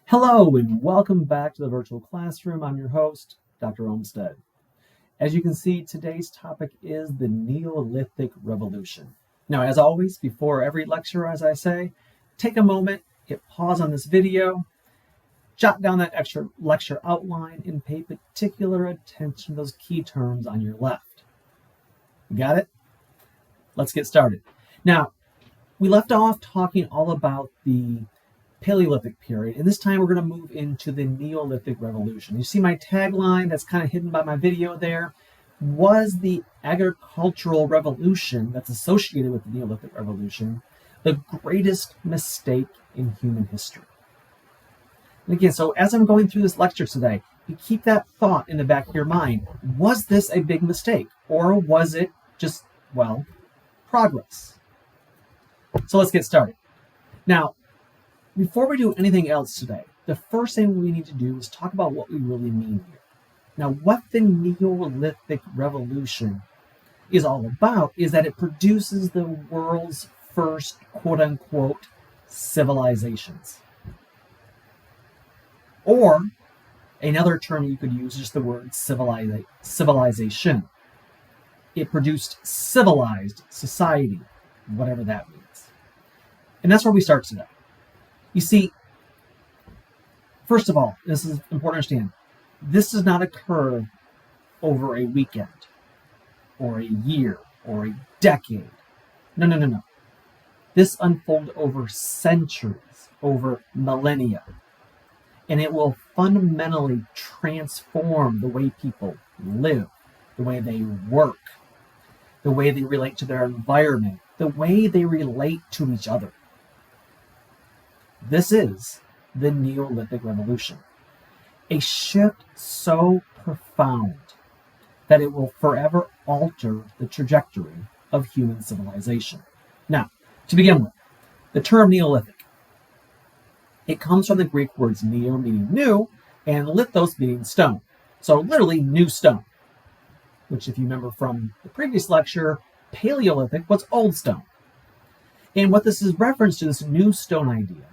Hello and welcome back to the virtual classroom. I'm your host, Dr. Olmsted. As you can see, today's topic is the Neolithic Revolution. Now, as always, before every lecture, as I say, take a moment, hit pause on this video, jot down that extra lecture outline, and pay particular attention to those key terms on your left. Got it? Let's get started. Now, we left off talking all about the Paleolithic period, and this time we're going to move into the Neolithic Revolution. You see my tagline that's kind of hidden by my video there. Was the agricultural revolution that's associated with the Neolithic Revolution the greatest mistake in human history? And again, so as I'm going through this lecture today, you keep that thought in the back of your mind. Was this a big mistake, or was it just, well, progress? So let's get started. Now, before we do anything else today, the first thing we need to do is talk about what we really mean here. Now, what the Neolithic Revolution is all about is that it produces the world's first quote-unquote civilizations. Or, another term you could use is just the word civilization. It produced civilized society, whatever that means. And that's where we start today. You see, first of all, this is important to understand, this does not occur over a weekend, or a year, or a decade. No. This unfolded over centuries, over millennia. And it will fundamentally transform the way people live, the way they work, the way they relate to their environment, the way they relate to each other. This is the Neolithic Revolution, a shift so profound that it will forever alter the trajectory of human civilization. Now, to begin with, the term Neolithic, it comes from the Greek words neo meaning new and lithos meaning stone. So literally new stone, which if you remember from the previous lecture, Paleolithic was old stone. And what this is reference to, this new stone idea,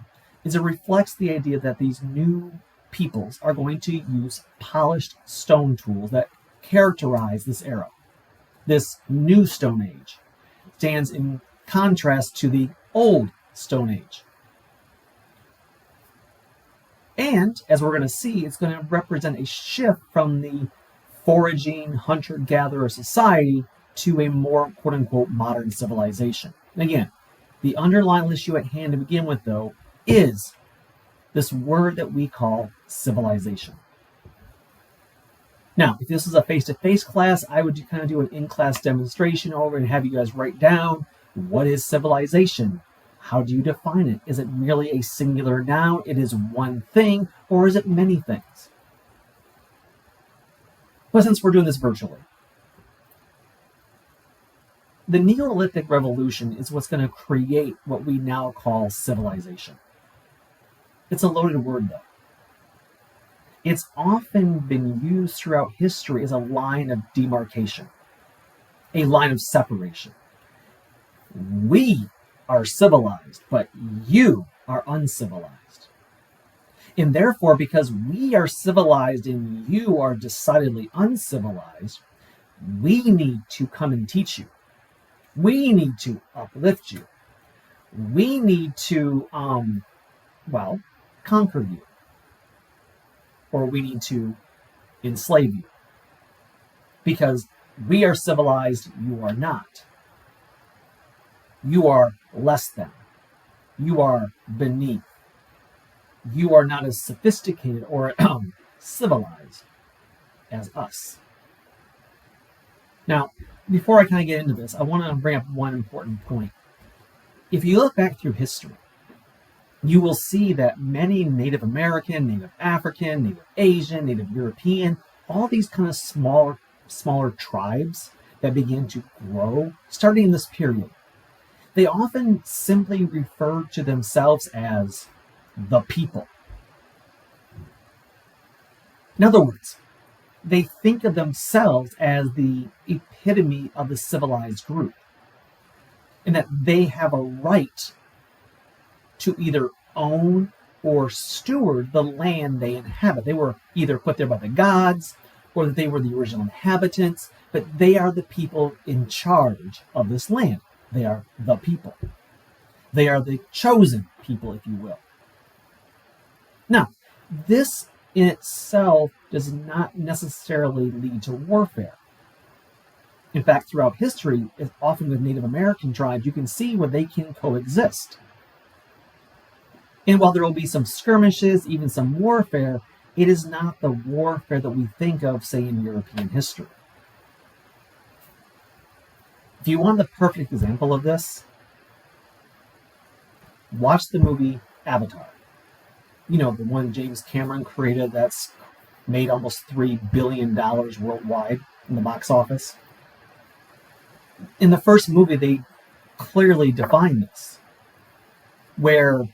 is it reflects the idea that these new peoples are going to use polished stone tools that characterize this era. This new Stone Age stands in contrast to the old Stone Age. And, as we're going to see, it's going to represent a shift from the foraging, hunter-gatherer society to a more, quote-unquote, modern civilization. And again, the underlying issue at hand to begin with, though, is this word that we call civilization. Now, if this is a face-to-face class, I would kind of do an in-class demonstration over and have you guys write down, what is civilization? How do you define it? Is it merely a singular noun? It is one thing, or is it many things? But since we're doing this virtually, the Neolithic Revolution is what's going to create what we now call civilization. It's a loaded word, though. It's often been used throughout history as a line of demarcation, a line of separation. We are civilized, but you are uncivilized. And therefore, because we are civilized and you are decidedly uncivilized, we need to come and teach you. We need to uplift you. We need to, conquer you. Or we need to enslave you. Because we are civilized, you are not. You are less than. You are beneath. You are not as sophisticated or civilized as us. Now, before I kind of get into this, I want to bring up one important point. If you look back through history, you will see that many Native American, Native African, Native Asian, Native European, all these kind of smaller tribes that began to grow starting in this period, they often simply refer to themselves as the people. In other words, they think of themselves as the epitome of the civilized group, and that they have a right to either own or steward the land they inhabit. They were either put there by the gods or that they were the original inhabitants, but they are the people in charge of this land. They are the people. They are the chosen people, if you will. Now, this in itself does not necessarily lead to warfare. In fact, throughout history, often with Native American tribes, you can see where they can coexist. And while there will be some skirmishes, even some warfare, it is not the warfare that we think of, say, in European history. If you want the perfect example of this, watch the movie Avatar. You know, the one James Cameron created that's made almost $3 billion worldwide in the box office. In the first movie, they clearly define this, where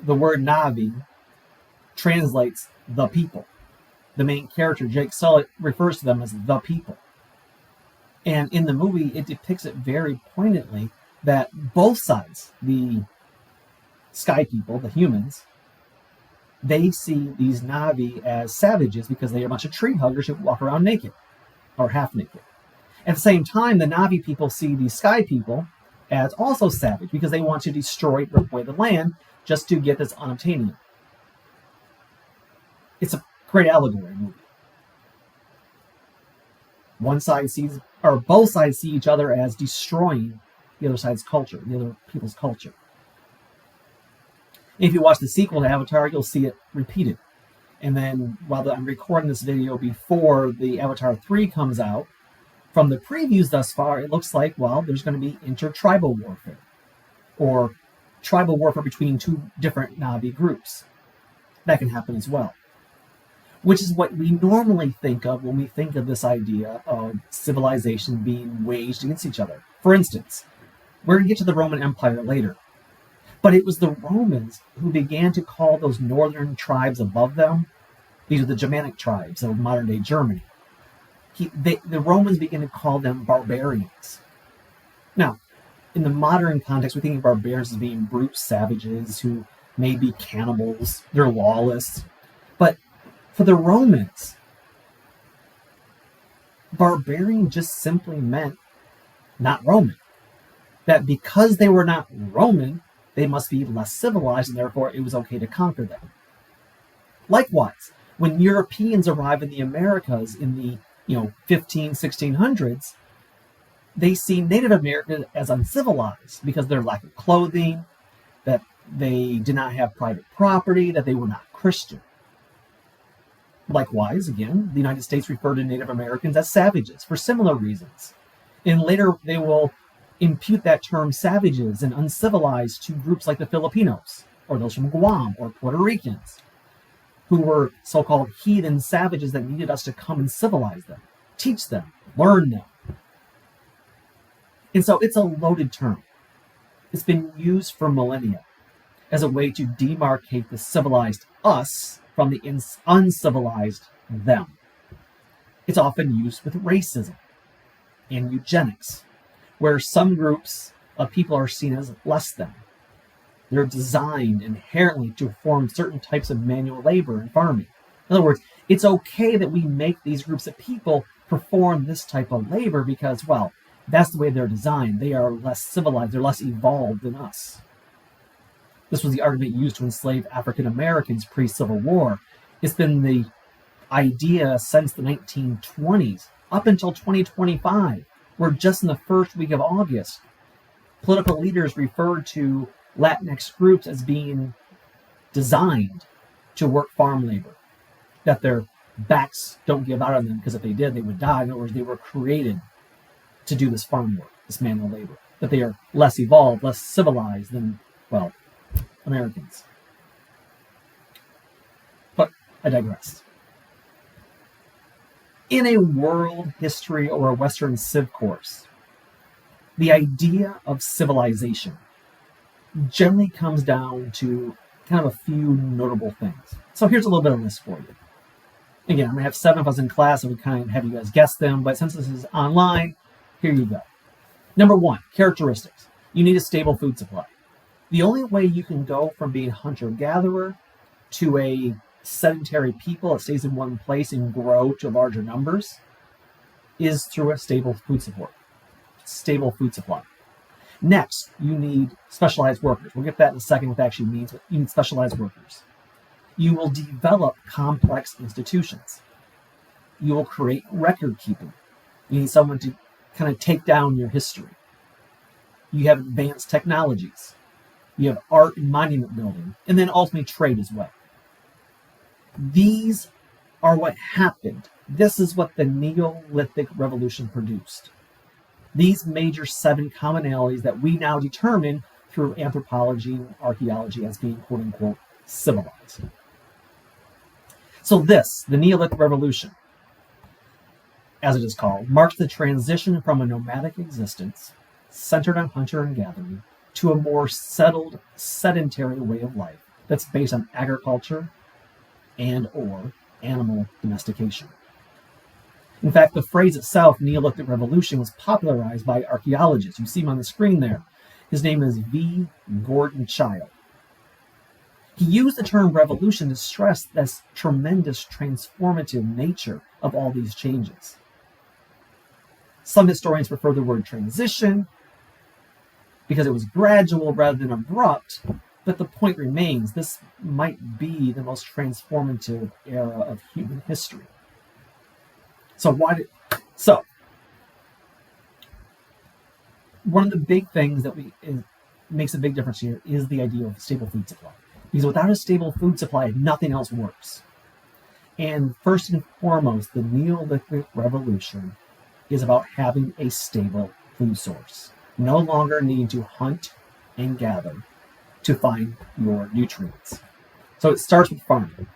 the word Navi translates the people. The main character, Jake Sully, refers to them as the people. And in the movie, it depicts it very poignantly that both sides, the sky people, the humans, they see these Navi as savages because they are a bunch of tree huggers who walk around naked or half naked. At the same time, the Navi people see these sky people as also savage because they want to destroy, rip away the land just to get this unobtainium. It's a great allegory movie. One side sees, or both sides see each other as destroying the other side's culture, the other people's culture. If you watch the sequel to Avatar, you'll see it repeated. And then while I'm recording this video before the Avatar 3 comes out, from the previews thus far, it looks like, well, there's going to be intertribal warfare, or tribal warfare between two different Navi groups. That can happen as well. Which is what we normally think of when we think of this idea of civilization being waged against each other. For instance, we're going to get to the Roman Empire later, but it was the Romans who began to call those northern tribes above them, these are the Germanic tribes of modern-day Germany. The Romans began to call them barbarians. Now, in the modern context, we think of barbarians as being brute savages who may be cannibals, they're lawless. But for the Romans, barbarian just simply meant not Roman. That because they were not Roman, they must be less civilized, and therefore it was okay to conquer them. Likewise, when Europeans arrive in the Americas in the 1600s, they see Native Americans as uncivilized because of their lack of clothing, that they did not have private property, that they were not Christian. Likewise, again, the United States referred to Native Americans as savages for similar reasons. And later they will impute that term savages and uncivilized to groups like the Filipinos, or those from Guam, or Puerto Ricans, who were so-called heathen savages that needed us to come and civilize them, teach them, learn them. And so it's a loaded term. It's been used for millennia as a way to demarcate the civilized us from the uncivilized them. It's often used with racism and eugenics, where some groups of people are seen as less than. They're designed inherently to perform certain types of manual labor in farming. In other words, it's okay that we make these groups of people perform this type of labor because, well, that's the way they're designed. They are less civilized. They're less evolved than us. This was the argument used to enslave African Americans pre-Civil War. It's been the idea since the 1920s up until 2025, where just in the first week of August, political leaders referred to Latinx groups as being designed to work farm labor, that their backs don't give out on them because if they did, they would die. In other words, they were created to do this farm work, this manual labor, that they are less evolved, less civilized than, well, Americans. But I digress. In a world history or a Western Civ course, the idea of civilization generally comes down to kind of a few notable things. So here's a little bit of a list for you. Again, I'm going to have 7 of us in class, so we kind of have you guys guess them, but since this is online, here you go. Number 1, characteristics. You need a stable food supply. The only way you can go from being hunter-gatherer to a sedentary people that stays in one place and grow to larger numbers is through a stable food supply. Next, you need specialized workers. We'll get that in a second what that actually means, but you need specialized workers. You will develop complex institutions. You will create record keeping. You need someone to kind of take down your history. You have advanced technologies. You have art and monument building, and then ultimately trade as well. These are what happened. This is what the Neolithic Revolution produced. These major 7 commonalities that we now determine through anthropology and archaeology as being quote-unquote civilized. So this, the Neolithic Revolution, as it is called, marks the transition from a nomadic existence centered on hunter and gathering to a more settled, sedentary way of life that's based on agriculture and or animal domestication. In fact, the phrase itself, Neolithic Revolution, was popularized by archaeologists. You see him on the screen there. His name is V. Gordon Childe. He used the term revolution to stress this tremendous transformative nature of all these changes. Some historians prefer the word transition because it was gradual rather than abrupt, but the point remains, this might be the most transformative era of human history. So one of the big things that makes a big difference here is the idea of a stable food supply. Because without a stable food supply, nothing else works. And first and foremost, the Neolithic Revolution is about having a stable food source. No longer needing to hunt and gather to find your nutrients. So it starts with farming.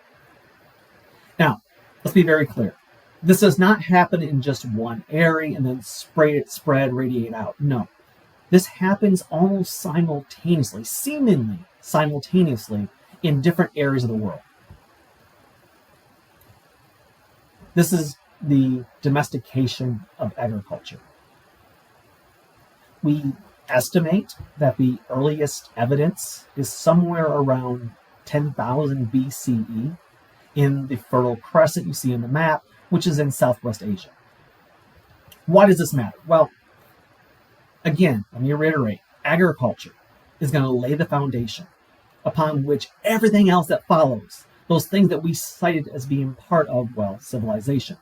Now, let's be very clear. This does not happen in just one area and then spread, radiate out. No. This happens almost simultaneously, seemingly simultaneously, in different areas of the world. This is the domestication of agriculture. We estimate that the earliest evidence is somewhere around 10,000 BCE in the Fertile Crescent you see on the map, which is in Southwest Asia. Why does this matter? Well, again, let me reiterate, agriculture is going to lay the foundation upon which everything else that follows, those things that we cited as being part of, well, civilization.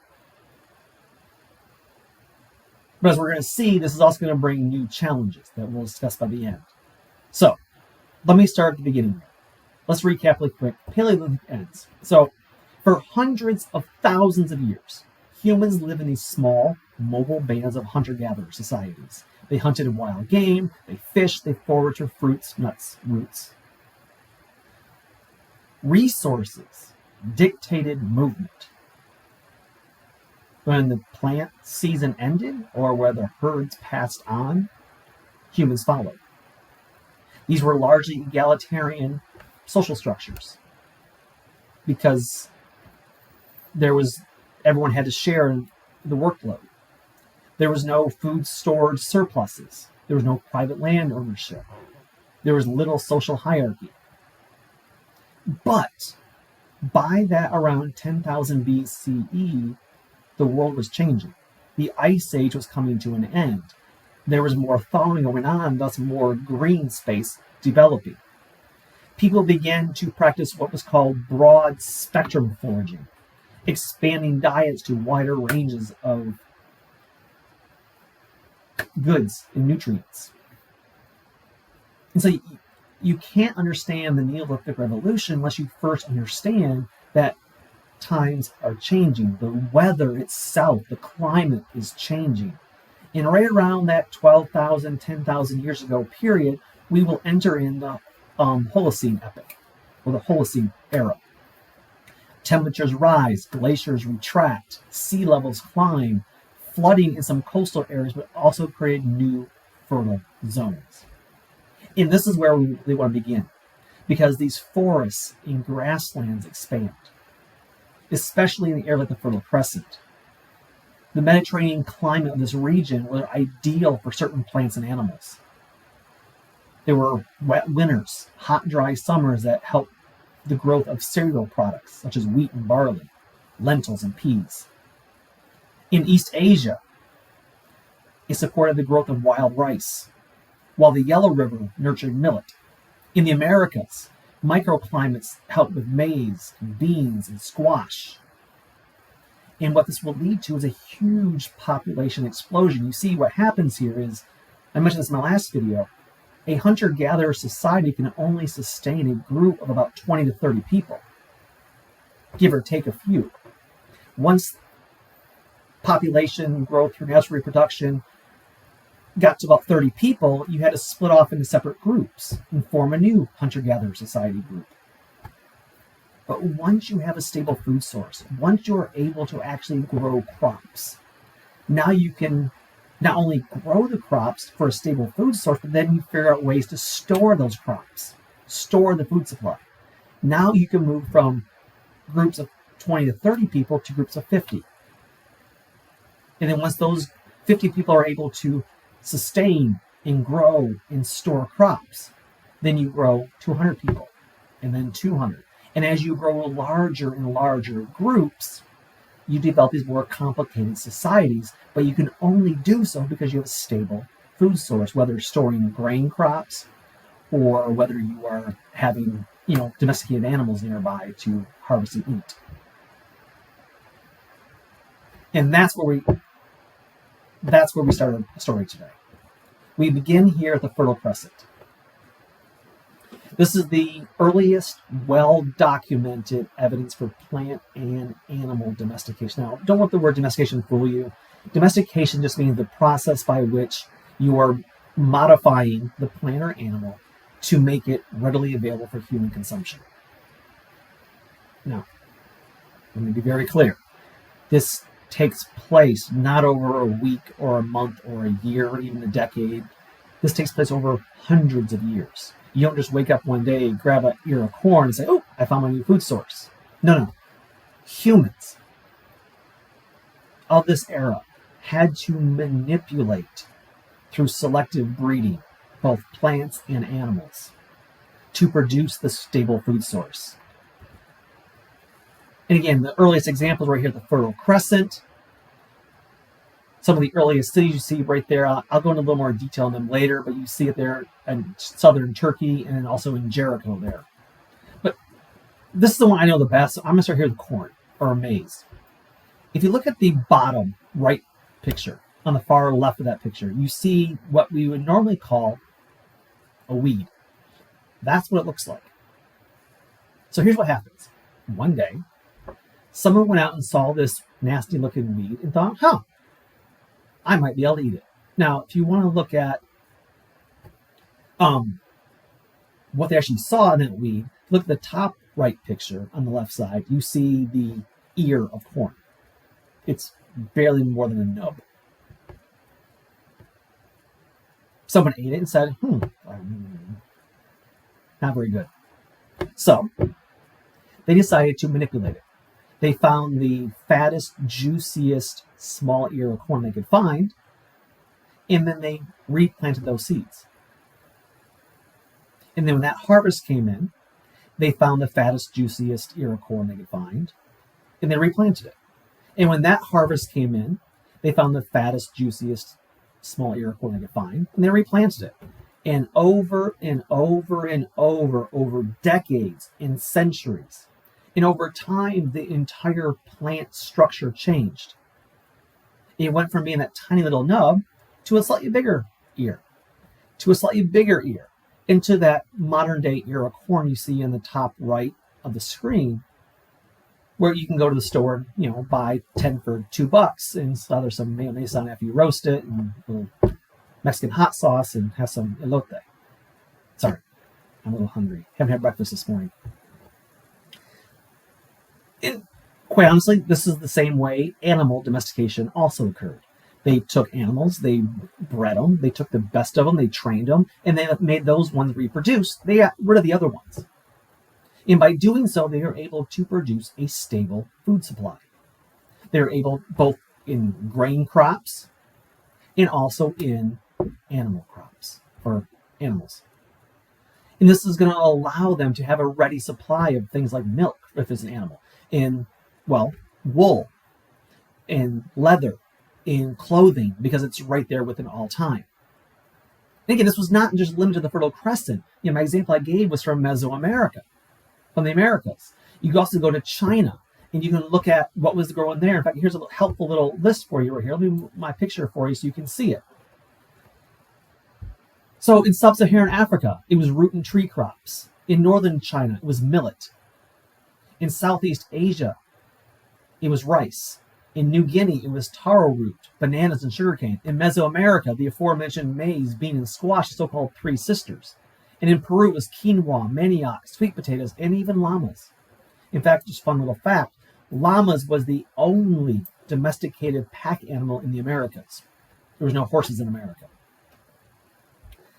But as we're going to see, this is also going to bring new challenges that we'll discuss by the end. So, let me start at the beginning. Let's recap really quick. Paleolithic ends. So, for hundreds of thousands of years, humans live in these small, mobile bands of hunter-gatherer societies. They hunted wild game, they fished, they foraged for fruits, nuts, roots. Resources dictated movement. When the plant season ended, or where the herds passed on, humans followed. These were largely egalitarian social structures because everyone had to share in the workload. There was no food storage surpluses. There was no private land ownership. There was little social hierarchy. But by that around 10,000 BCE, the world was changing. The Ice Age was coming to an end. There was more thawing going on, thus more green space developing. People began to practice what was called broad spectrum foraging, expanding diets to wider ranges of goods and nutrients. And so you can't understand the Neolithic Revolution unless you first understand that times are changing. The weather itself, the climate is changing. And right around that 12,000, 10,000 years ago period, we will enter in the Holocene epoch, or the Holocene era. Temperatures rise, glaciers retract, sea levels climb, flooding in some coastal areas, but also create new fertile zones. And this is where we really want to begin, because these forests and grasslands expand, especially in the area like the Fertile Crescent. The Mediterranean climate of this region was ideal for certain plants and animals. There were wet winters, hot, dry summers that helped the growth of cereal products such as wheat and barley, lentils and peas. In East Asia, it supported the growth of wild rice, while the Yellow River nurtured millet. In the Americas, microclimates helped with maize, and beans, and squash. And what this will lead to is a huge population explosion. You see, what happens here is, I mentioned this in my last video, a hunter-gatherer society can only sustain a group of about 20 to 30 people, give or take a few. Once population growth through natural reproduction got to about 30 people, you had to split off into separate groups and form a new hunter-gatherer society group. But once you have a stable food source, once you're able to actually grow crops, now you can not only grow the crops for a stable food source, but then you figure out ways to store those crops, store the food supply. Now you can move from groups of 20 to 30 people to groups of 50. And then once those 50 people are able to sustain and grow and store crops, then you grow to 100 people, and then 200. And as you grow larger and larger groups, you develop these more complicated societies, but you can only do so because you have a stable food source, whether you're storing grain crops or whether you are having, domesticated animals nearby to harvest and eat. And that's where we started the story today. We begin here at the Fertile Crescent. This is the earliest well-documented evidence for plant and animal domestication. Now, don't let the word domestication fool you. Domestication just means the process by which you are modifying the plant or animal to make it readily available for human consumption. Now, let me be very clear. This takes place not over a week or a month or a year or even a decade. This takes place over hundreds of years. You don't just wake up one day, grab an ear of corn and say, oh, I found my new food source. No. Humans of this era had to manipulate through selective breeding both plants and animals to produce the stable food source. And again, the earliest examples right here, the Fertile Crescent. Some of the earliest cities you see right there, I'll go into a little more detail on them later, but you see it there in southern Turkey and then also in Jericho there. But this is the one I know the best. So I'm going to start here with corn or maize. If you look at the bottom right picture, on the far left of that picture, you see what we would normally call a weed. That's what it looks like. So here's what happens. One day, someone went out and saw this nasty looking weed and thought, I might be able to eat it. Now, if you want to look at what they actually saw in that weed, look at the top right picture on the left side. You see the ear of corn. It's barely more than a nub. Someone ate it and said, not very good. So they decided to manipulate it. They found the fattest, juiciest small ear of corn they could find, and then they replanted those seeds. And then when that harvest came in, they found the fattest, juiciest ear of corn they could find, and they replanted it. And when that harvest came in, they found the fattest, juiciest small ear of corn they could find, and they replanted it. And over and over and over decades and centuries, and over time, the entire plant structure changed. It went from being that tiny little nub to a slightly bigger ear, to a slightly bigger ear, into that modern day ear of corn you see in the top right of the screen, where you can go to the store, buy 10 for $2 and slather some mayonnaise on it after you roast it, and a little Mexican hot sauce, and have some elote. Sorry, I'm a little hungry. Haven't had breakfast this morning. And quite honestly, this is the same way animal domestication also occurred. They took animals, they bred them, they took the best of them, they trained them, and they made those ones reproduce. They got rid of the other ones. And by doing so, they are able to produce a stable food supply. They're able both in grain crops and also in animal crops, or animals. And this is going to allow them to have a ready supply of things like milk, if it's an animal, in, well, wool, in leather, in clothing, because it's right there within all time. And again, this was not just limited to the Fertile Crescent. My example I gave was from Mesoamerica, from the Americas. You can also go to China, and you can look at what was growing there. In fact, here's a helpful little list for you right here. Let me move my picture for you so you can see it. So in sub-Saharan Africa, it was root and tree crops. In northern China, it was millet. In Southeast Asia, it was rice. In New Guinea, it was taro root, bananas, and sugarcane. In Mesoamerica, the aforementioned maize, bean, and squash, the so-called Three Sisters. And in Peru, it was quinoa, manioc, sweet potatoes, and even llamas. In fact, just a fun little fact, llamas was the only domesticated pack animal in the Americas. There was no horses in America.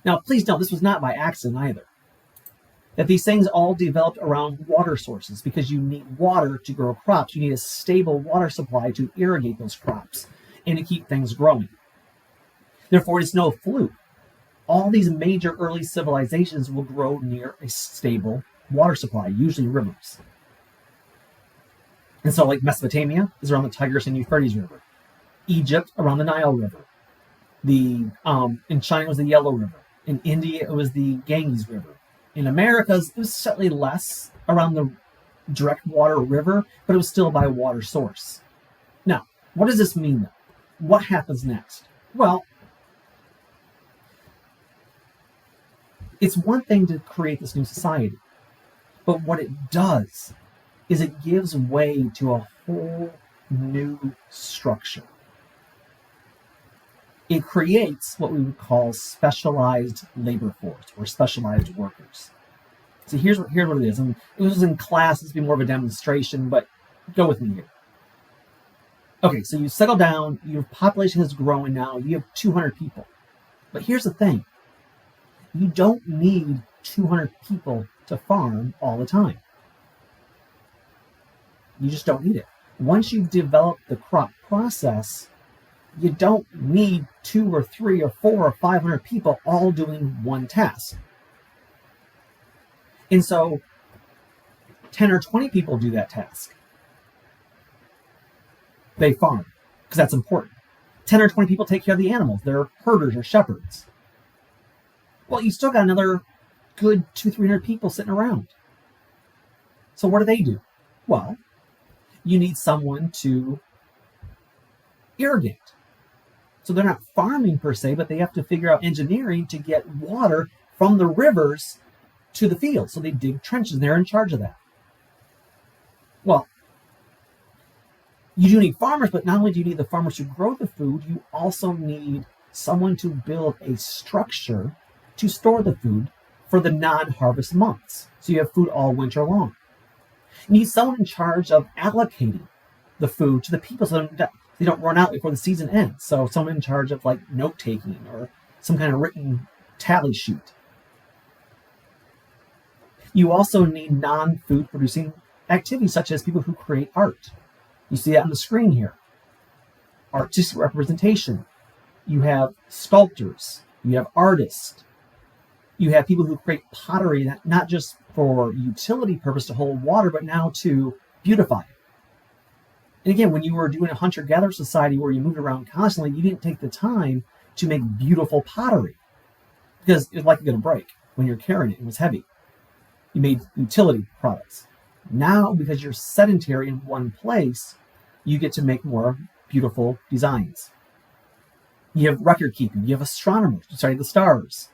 Now, please note, this was not by accident either. That these things all developed around water sources, because you need water to grow crops. You need a stable water supply to irrigate those crops and to keep things growing. Therefore, it's no fluke. All these major early civilizations will grow near a stable water supply, usually rivers. And so, like Mesopotamia is around the Tigris and Euphrates River. Egypt around the Nile River. In China it was the Yellow River. In India it was the Ganges River. In Americas, it was slightly less around the direct water river, but it was still by water source. Now, what does this mean, though? What happens next? Well, it's one thing to create this new society, but what it does is it gives way to a whole new structure. It creates what we would call specialized labor force or specialized workers. So here's what it is. And it was in class, this would be more of a demonstration, but go with me here. Okay, so you settle down, your population is growing now, you have 200 people. But here's the thing. You don't need 200 people to farm all the time. You just don't need it. Once you've developed the crop process, you don't need 2 or 3 or 4 or 500 people all doing one task. And so 10 or 20 people do that task. They farm, because that's important. 10 or 20 people take care of the animals. They're herders or shepherds. Well, you still got another good 200-300 people sitting around. So what do? Well, you need someone to irrigate. So they're not farming per se, but they have to figure out engineering to get water from the rivers to the fields. So they dig trenches, and they're in charge of that. Well, you do need farmers, but not only do you need the farmers to grow the food, you also need someone to build a structure to store the food for the non-harvest months. So you have food all winter long. You need someone in charge of allocating the food to the people so they don't run out before the season ends. So someone in charge of like note-taking or some kind of written tally sheet. You also need non-food producing activities such as people who create art. You see that on the screen here. Artistic representation. You have sculptors. You have artists. You have people who create pottery, not just for utility purpose to hold water, but now to beautify it. And again, when you were doing a hunter-gatherer society where you moved around constantly, you didn't take the time to make beautiful pottery because it was likely going to break when you're carrying it. It was heavy. You made utility products. Now, because you're sedentary in one place, you get to make more beautiful designs. You have record keeping. You have astronomers who study the stars.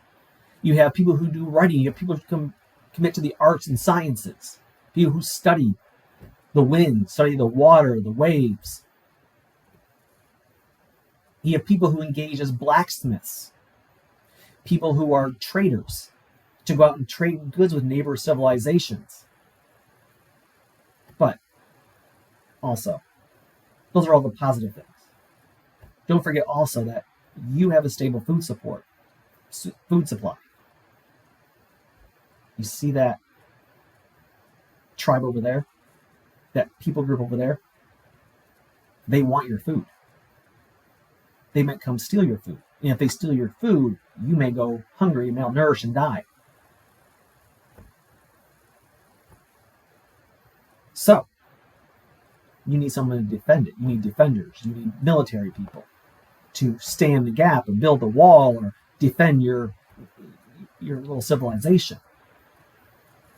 You have people who do writing. You have people who commit to the arts and sciences. People who study the wind, study the water, the waves. You have people who engage as blacksmiths. People who are traders to go out and trade goods with neighbor civilizations. But also, those are all the positive things. Don't forget also that you have a stable food supply. You see that tribe over there? That people group over there? They want your food. They might come steal your food. And if they steal your food, you may go hungry, malnourished, and die. So, you need someone to defend it. You need defenders. You need military people to stand the gap or build a wall or defend your little civilization.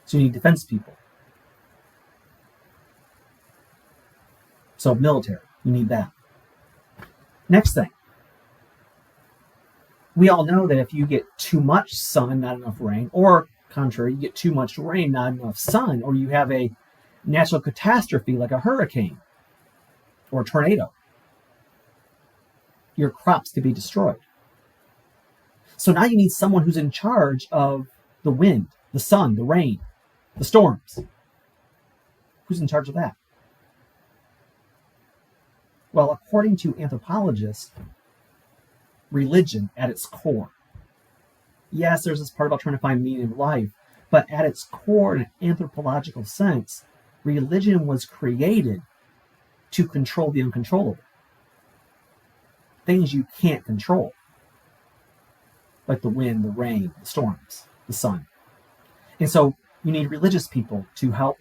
So you need defense people. So military, you need that. Next thing. We all know that if you get too much sun, not enough rain, or contrary, you get too much rain, not enough sun, or you have a natural catastrophe like a hurricane or a tornado, your crops could be destroyed. So now you need someone who's in charge of the wind, the sun, the rain, the storms. Who's in charge of that? Well, according to anthropologists, religion at its core. Yes, there's this part about trying to find meaning in life, but at its core, in an anthropological sense, religion was created to control the uncontrollable. Things you can't control, like the wind, the rain, the storms, the sun. And so you need religious people to help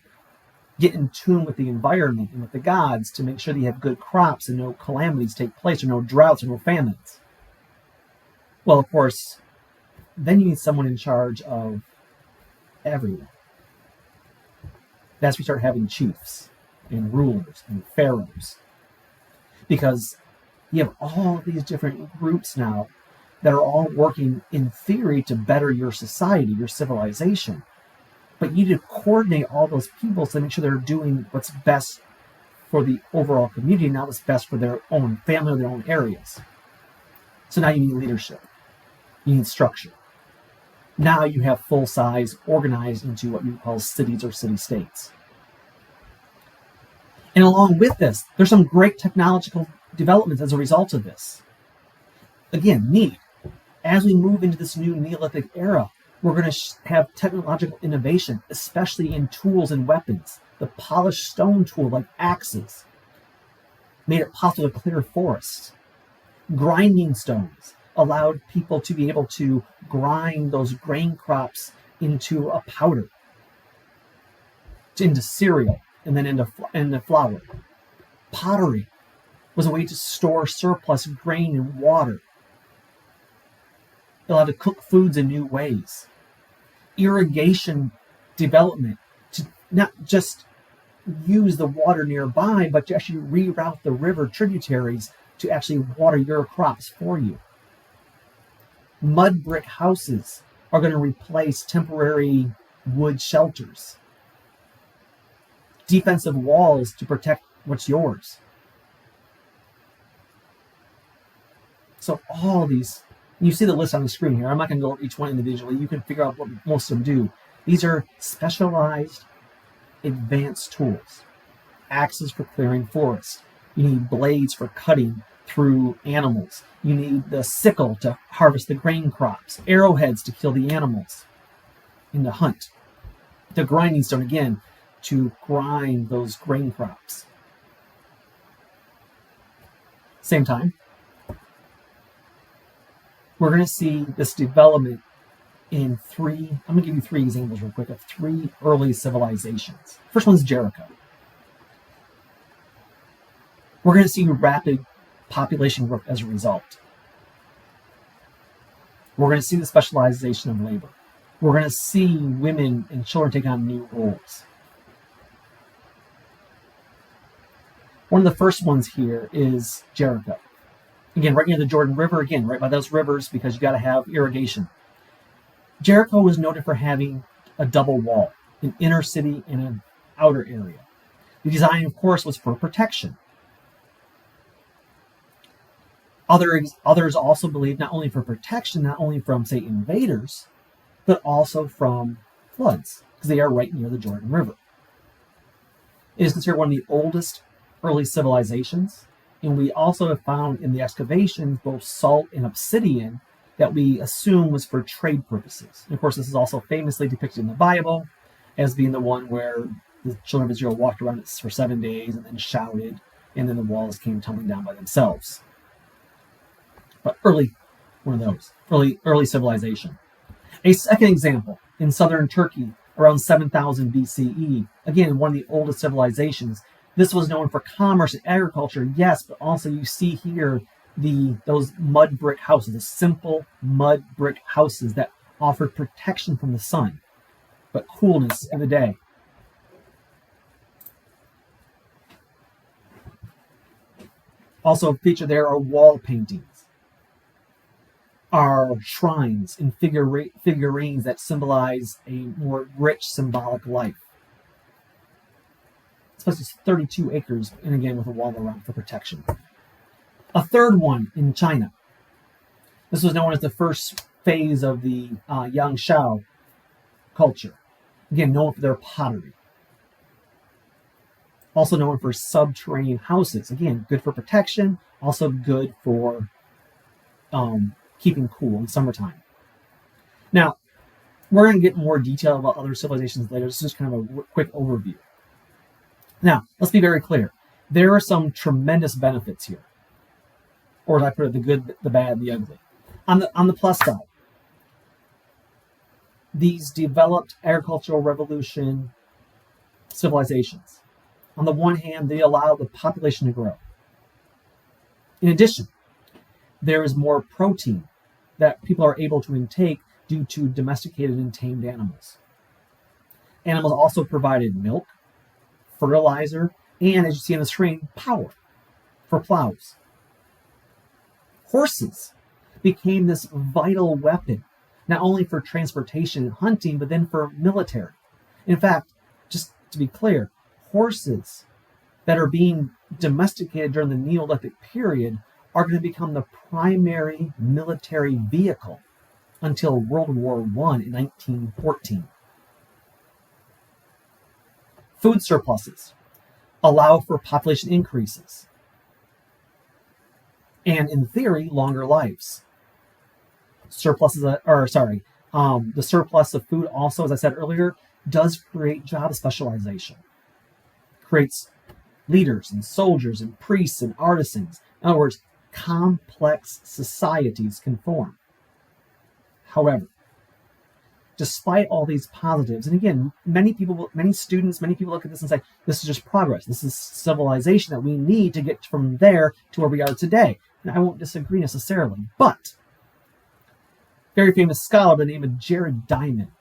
get in tune with the environment and with the gods to make sure that you have good crops and no calamities take place, or no droughts or no famines. Well, of course, then you need someone in charge of everyone. That's where we start having chiefs and rulers and pharaohs. Because you have all these different groups now that are all working in theory to better your society, your civilization. But you need to coordinate all those people to make sure they're doing what's best for the overall community, not what's best for their own family or their own areas. So now you need leadership. You need structure. Now you have full size organized into what you call cities or city-states. And along with this, there's some great technological developments as a result of this. Again, need. As we move into this new Neolithic era, we're going to have technological innovation, especially in tools and weapons. The polished stone tool like axes made it possible to clear forests. Grinding stones allowed people to be able to grind those grain crops into a powder, into cereal, and then into flour. Pottery was a way to store surplus grain and water. It allowed to cook foods in new ways. Irrigation development to not just use the water nearby, but to actually reroute the river tributaries to actually water your crops for you. Mud brick houses are going to replace temporary wood shelters. Defensive walls to protect what's yours. So all these, you see the list on the screen here. I'm not going to go over each one individually. You can figure out what most of them do. These are specialized, advanced tools. Axes for clearing forests. You need blades for cutting through animals. You need the sickle to harvest the grain crops. Arrowheads to kill the animals and to hunt. The grinding stone, again, to grind those grain crops. Same time, we're going to see this development in I'm going to give you three examples real quick of three early civilizations. First one is Jericho. We're going to see rapid population growth as a result. We're going to see the specialization of labor. We're going to see women and children take on new roles. One of the first ones here is Jericho. Again, right near the Jordan River, again, right by those rivers, because you got to have irrigation. Jericho was noted for having a double wall, an inner city and an outer area. The design, of course, was for protection. Others also believe not only for protection, not only from, say, invaders, but also from floods, because they are right near the Jordan River. It is considered one of the oldest early civilizations, and we also have found in the excavations both salt and obsidian that we assume was for trade purposes. And of course, this is also famously depicted in the Bible as being the one where the children of Israel walked around it for 7 days and then shouted, and then the walls came tumbling down by themselves. But one of those, early civilization. A second example, in southern Turkey, around 7000 BCE, again, one of the oldest civilizations. This was known for commerce and agriculture, yes, but also you see here those mud brick houses, the simple mud brick houses that offered protection from the sun, but coolness in the day. Also featured there are wall paintings, are shrines and figurines that symbolize a more rich symbolic life. Especially 32 acres, and again with a wall around for protection. A third one in China. This was known as the first phase of the Yangshao culture. Again, known for their pottery. Also known for subterranean houses. Again, good for protection, also good for keeping cool in summertime. Now, we're going to get more detail about other civilizations later. This is just kind of a quick overview. Now, let's be very clear. There are some tremendous benefits here. Or as I put it, the good, the bad, the ugly. On the plus side, these developed agricultural revolution civilizations, on the one hand, they allow the population to grow. In addition, there is more protein that people are able to intake due to domesticated and tamed animals. Animals also provided milk, fertilizer, and, as you see on the screen, power for plows. Horses became this vital weapon, not only for transportation and hunting, but then for military. In fact, just to be clear, horses that are being domesticated during the Neolithic period are going to become the primary military vehicle until World War I in 1914. Food surpluses allow for population increases and, in theory, longer lives. The surplus of food also, as I said earlier, does create job specialization. Creates leaders and soldiers and priests and artisans. In other words, complex societies can form. However, despite all these positives, and again, many students, many people look at this and say, this is just progress. This is civilization that we need to get from there to where we are today. And I won't disagree necessarily, but very famous scholar by the name of Jared Diamond,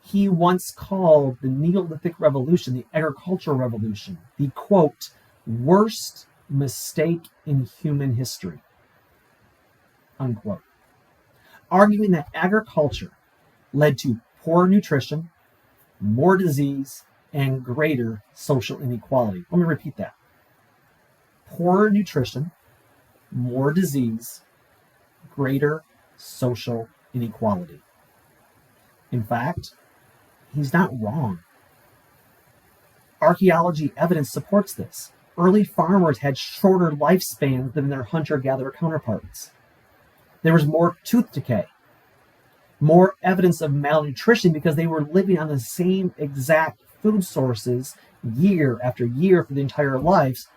he once called the Neolithic Revolution, the agricultural revolution, the, quote, worst mistake in human history, unquote. Arguing that agriculture led to poor nutrition, more disease, and greater social inequality. Let me repeat that. Poorer nutrition, more disease, greater social inequality. In fact, he's not wrong. Archaeology evidence supports this. Early farmers had shorter lifespans than their hunter-gatherer counterparts. There was more tooth decay, more evidence of malnutrition because they were living on the same exact food sources year after year for the entire lives.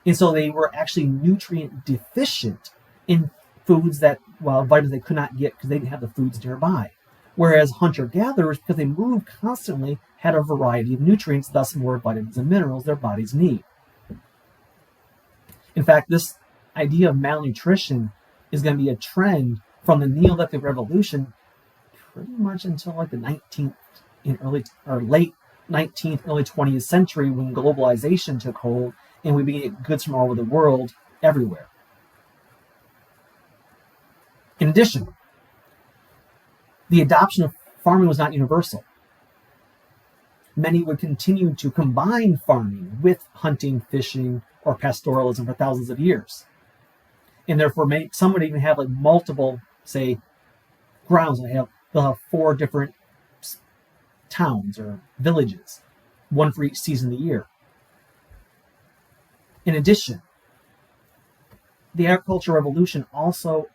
And so they were actually nutrient deficient in foods that, well, vitamins they could not get because they didn't have the foods nearby. Whereas hunter-gatherers, because they moved constantly, had a variety of nutrients, thus more vitamins and minerals their bodies need. In fact, this idea of malnutrition is going to be a trend from the Neolithic Revolution pretty much until like the late 19th, early 20th century, when globalization took hold and we began to get goods from all over the world everywhere. In addition, the adoption of farming was not universal. Many would continue to combine farming with hunting, fishing, or pastoralism for thousands of years. And therefore, some would even have like multiple, say, grounds. They'll have 4 different towns or villages, one for each season of the year. In addition, the agricultural revolution also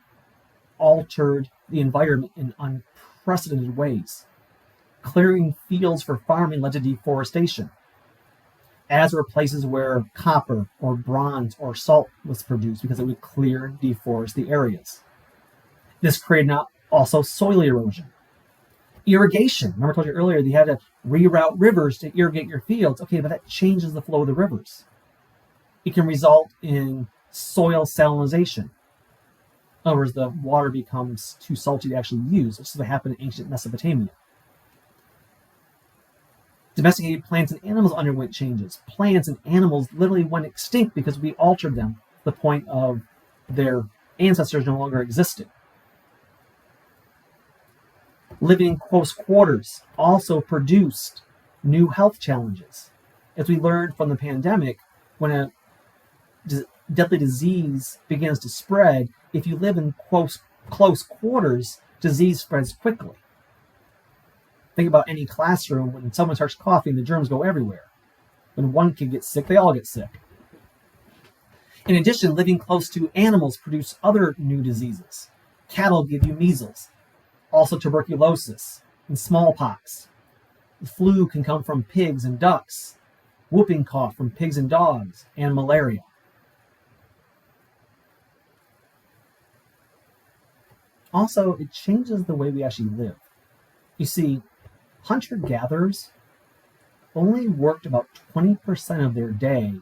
altered the environment in unprecedented ways. Clearing fields for farming led to deforestation, as were places where copper or bronze or salt was produced because it would clear and deforest the areas. This created also soil erosion. Irrigation. Remember I told you earlier they had to reroute rivers to irrigate your fields. Okay, but that changes the flow of the rivers. It can result in soil salinization. In other words, the water becomes too salty to actually use. This is what happened in ancient Mesopotamia. Domesticated plants and animals underwent changes. Plants and animals literally went extinct because we altered them to the point of their ancestors no longer existed. Living in close quarters also produced new health challenges. As we learned from the pandemic, when a deadly disease begins to spread, if you live in close quarters, disease spreads quickly. Think about any classroom. When someone starts coughing, the germs go everywhere. When one kid gets sick, they all get sick. In addition, living close to animals produce other new diseases. Cattle give you measles, also tuberculosis and smallpox. The flu can come from pigs and ducks, whooping cough from pigs and dogs, and malaria. Also, it changes the way we actually live. You see, hunter-gatherers only worked about 20% of their day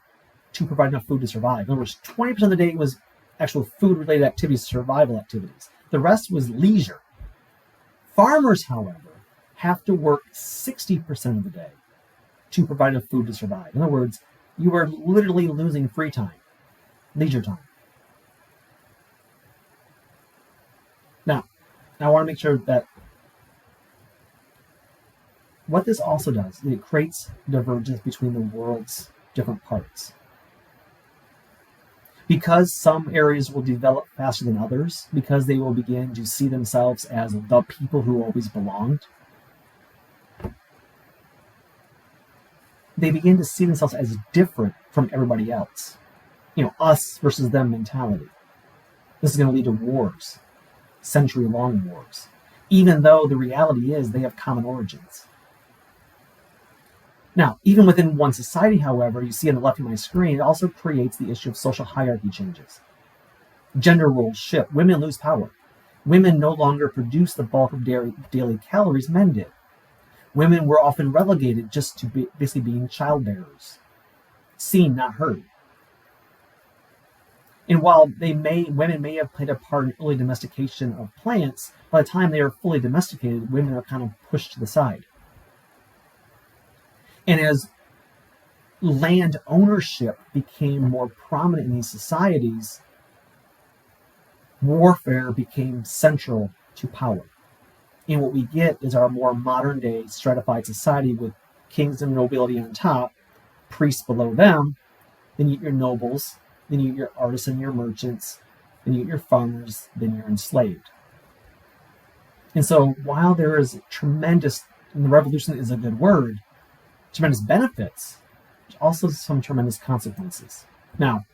to provide enough food to survive. In other words, 20% of the day was actual food-related activities, survival activities. The rest was leisure. Farmers, however, have to work 60% of the day to provide enough food to survive. In other words, you are literally losing free time, leisure time. Now, I want to make sure that what this also does is it creates divergence between the world's different parts. Because some areas will develop faster than others, because they will begin to see themselves as the people who always belonged, they begin to see themselves as different from everybody else. Us versus them mentality. This is going to lead to wars, century-long wars, even though the reality is they have common origins. Now, even within one society, however, you see on the left of my screen, it also creates the issue of social hierarchy changes. Gender roles shift. Women lose power. Women no longer produce the bulk of daily calories men did. Women were often relegated just to basically being childbearers. Seen, not heard. And while women may have played a part in early domestication of plants, by the time they are fully domesticated, women are kind of pushed to the side. And as land ownership became more prominent in these societies, warfare became central to power. And what we get is our more modern day stratified society with kings and nobility on top, priests below them, then you get your nobles, then you get your artisans, your merchants, then you get your farmers, then you're enslaved. And so while there is tremendous, and the revolution is a good word, tremendous benefits, there's also some tremendous consequences. Now,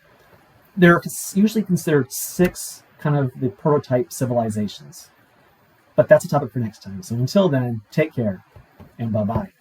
there are usually considered 6 kind of the prototype civilizations, but that's a topic for next time. So until then, take care and bye-bye.